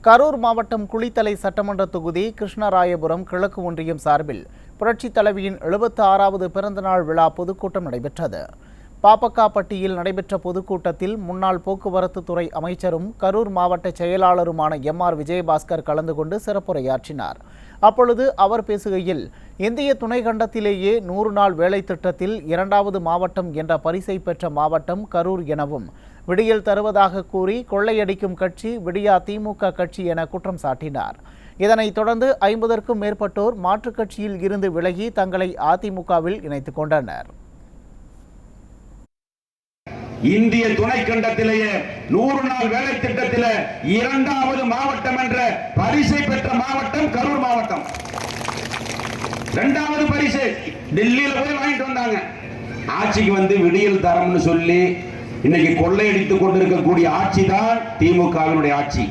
கரூர் மாவட்டம் குளித்தலை சட்டமன்ற தொகுதி கிருஷ்ணராயபுரம் கிழக்கு ஒன்றியம் சார்பில் புரட்சித் தலைவியின் 76வது பிறந்தநாள் விழா பொதுக்கூட்டம் நடைபெற்றது. பாப்பக்காப்பட்டியில் நடைபெற்ற பொதுக்கூட்டத்தில் முன்னாள் போக்குவரத்து துறை அமைச்சரும் கரூர் மாவட்ட செயலாளருமான MR விஜயபாஸ்கர் கலந்து கொண்டு சிறப்புரையாற்றினார். அப்பொழுது அவர் பேசுகையில், இந்திய துணைக்கண்டத்திலேயே 100 நாள் வேலை திட்டத்தில் 2வது மாவட்டம் என்ற பரிசை பெற்ற மாவட்டம் கரூர் எனவும் விடியல் தருவதாக கூறி கொள்ளையடிக்கும் கட்சி விடியா திமுக கட்சி என குற்றம் சாட்டினார். இதனைத் தொடர்ந்து 50க்கும் மேற்பட்டோர் மாற்றுக் கட்சியில் இருந்து விலகி தங்களை அதிமுகவில் இணைத்துக் கொண்டனர். இந்திய துணைக்கண்டத்திலேயே 100 நாள் வேலை திட்டத்தில் 2வது மாவட்டம் என்ற பரிசை பெற்ற மாவட்டம் கரூர் மாவட்டம். 2வது பரிசு டெல்லியில போய் வாங்கிட்டு வந்தாங்க. ஆட்சிக்கு வந்து விடியல் தரம்னு சொல்லி இன்னைக்கு கொள்ளையடித்துக் கொண்டிருக்கக்கூடிய ஆட்சி தான் திமுகவினுடைய ஆட்சி.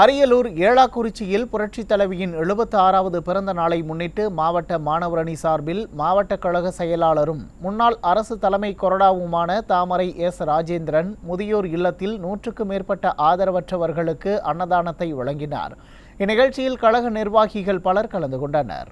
அரியலூர் ஏலாக்குறிச்சியில் புரட்சித் தலைவியின் 76வது பிறந்த நாளை முன்னிட்டு மாவட்ட மாணவர் அணி சார்பில் மாவட்ட கழக செயலாளரும் முன்னாள் அரசு தலைமை கொறடாவுமான தாமரை S. ராஜேந்திரன் முதியோர் இல்லத்தில் 100க்கும் மேற்பட்ட ஆதரவற்றவர்களுக்கு அன்னதானத்தை வழங்கினார். இந்நிகழ்ச்சியில் கழக நிர்வாகிகள் பலர் கலந்து கொண்டனர்.